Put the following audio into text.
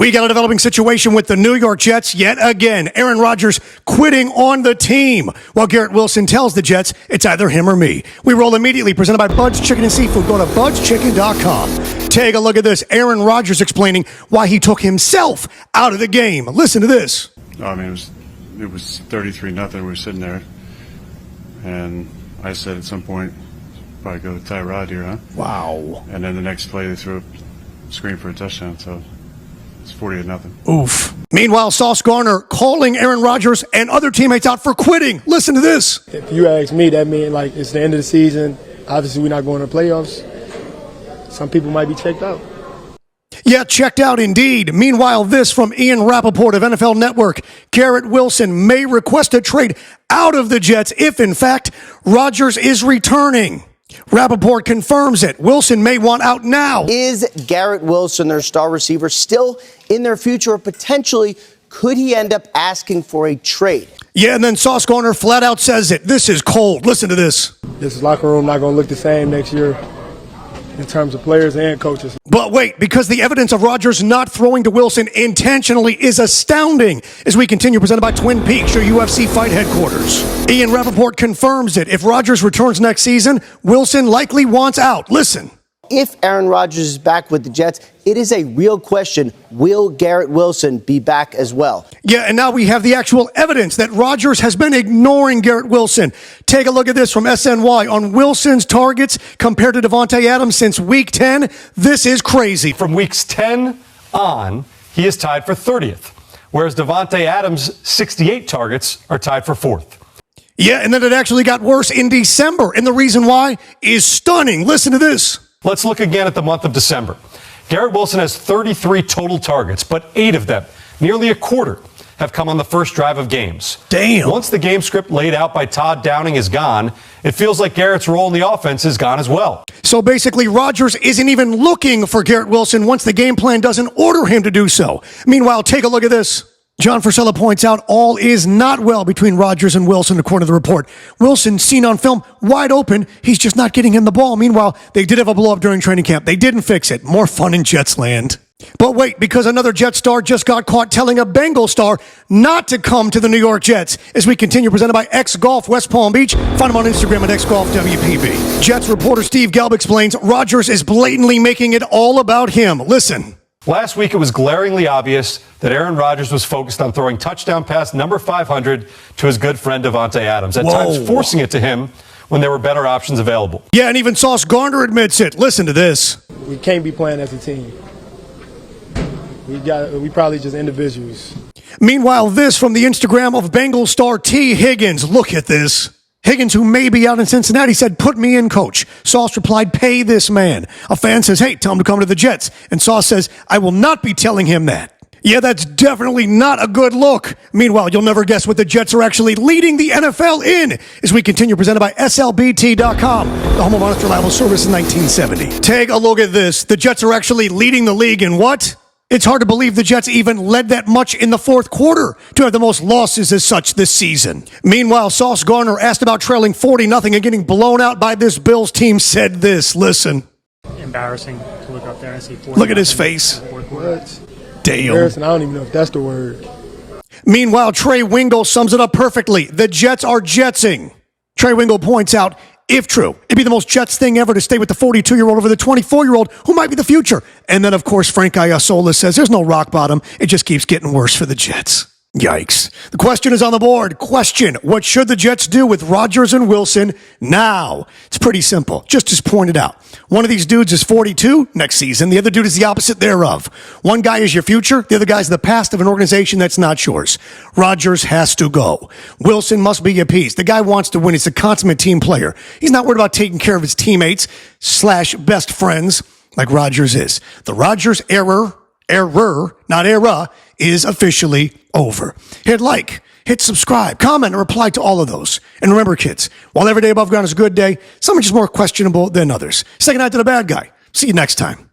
We got a developing situation with the New York Jets yet again. Aaron Rodgers quitting on the team, while Garrett Wilson tells the Jets it's either him or me. We roll immediately, presented by Bud's Chicken and Seafood. Go to budschicken.com. Take a look at this. Aaron Rodgers explaining why he took himself out of the game. Listen to this. I mean, it was 33-0. We were sitting there, and I said at some point, probably go with Tyrod here, huh? Wow. And then the next play, they threw a screen for a touchdown, so it's 40-0. Oof. Meanwhile, Sauce Gardner calling Aaron Rodgers and other teammates out for quitting. Listen to this. If you ask me, that means like it's the end of the season. Obviously, we're not going to the playoffs. Some people might be checked out. Yeah, checked out indeed. Meanwhile, this from Ian Rappaport of NFL Network. Garrett Wilson may request a trade out of the Jets if, in fact, Rodgers is returning. Rappaport confirms it. Wilson may want out now. Is Garrett Wilson, their star receiver, still in their future, or potentially could he end up asking for a trade? Yeah, and then Sauce Gardner flat out says it. This is cold. Listen to this. This locker room not going to look the same next year in terms of players and coaches. But wait, because the evidence of Rodgers not throwing to Wilson intentionally is astounding. As we continue, presented by Twin Peaks, your UFC fight headquarters. Ian Rappaport confirms it. If Rodgers returns next season, Wilson likely wants out. Listen. If Aaron Rodgers is back with the Jets, it is a real question. Will Garrett Wilson be back as well? Yeah, and now we have the actual evidence that Rodgers has been ignoring Garrett Wilson. Take a look at this from SNY on Wilson's targets compared to Davante Adams since Week 10. This is crazy. From weeks 10 on, he is tied for 30th, whereas Davante Adams' 68 targets are tied for 4th. Yeah, and then it actually got worse in December, and the reason why is stunning. Listen to this. Let's look again at the month of December. Garrett Wilson has 33 total targets, but 8 of them, nearly a quarter, have come on the first drive of games. Damn. Once the game script laid out by Todd Downing is gone, it feels like Garrett's role in the offense is gone as well. So basically, Rodgers isn't even looking for Garrett Wilson once the game plan doesn't order him to do so. Meanwhile, take a look at this. John Frisella points out all is not well between Rodgers and Wilson, according to the report. Wilson, seen on film, wide open. He's just not getting him the ball. Meanwhile, they did have a blow-up during training camp. They didn't fix it. More fun in Jets land. But wait, because another Jet star just got caught telling a Bengal star not to come to the New York Jets. As we continue, presented by X Golf West Palm Beach. Find him on Instagram at XGolfWPB. Jets reporter Steve Gelb explains Rodgers is blatantly making it all about him. Listen. Last week, it was glaringly obvious that Aaron Rodgers was focused on throwing touchdown pass number 500 to his good friend Davante Adams, at times forcing it to him when there were better options available. Yeah, and even Sauce Gardner admits it. Listen to this. We can't be playing as a team. We probably just individuals. Meanwhile, this from the Instagram of Bengal star Tee Higgins. Look at this. Higgins, who may be out in Cincinnati, said, "Put me in, coach." Sauce replied, "Pay this man." A fan says, "Hey, tell him to come to the Jets." And Sauce says, "I will not be telling him that." Yeah, that's definitely not a good look. Meanwhile, you'll never guess what the Jets are actually leading the NFL in as we continue, presented by SLBT.com, the home of honest, reliable service in 1970. Take a look at this. The Jets are actually leading the league in what? It's hard to believe the Jets even led that much in the fourth quarter to have the most losses as such this season. Meanwhile, Sauce Gardner, asked about trailing 40-0 and getting blown out by this Bills team, said this. Listen. Embarrassing to look up there and see 40. Look at his face. What? Damn. Embarrassing, I don't even know if that's the word. Meanwhile, Trey Wingo sums it up perfectly. The Jets are jetsing. Trey Wingo points out, if true, it'd be the most Jets thing ever to stay with the 42-year-old over the 24-year-old who might be the future. And then, of course, Frank Iasola says there's no rock bottom. It just keeps getting worse for the Jets. Yikes. The question is on the board. Question, what should the Jets do with Rodgers and Wilson now? It's pretty simple. Just as pointed out. One of these dudes is 42 next season. The other dude is the opposite thereof. One guy is your future. The other guy's the past of an organization that's not yours. Rodgers has to go. Wilson must be appeased. The guy wants to win. He's a consummate team player. He's not worried about taking care of his teammates / best friends like Rodgers is. The Rodgers error, not era, is officially over. Hit like, hit subscribe, comment, and reply to all of those. And remember, kids, while every day above ground is a good day, some are just more questionable than others. Second night to the bad guy. See you next time.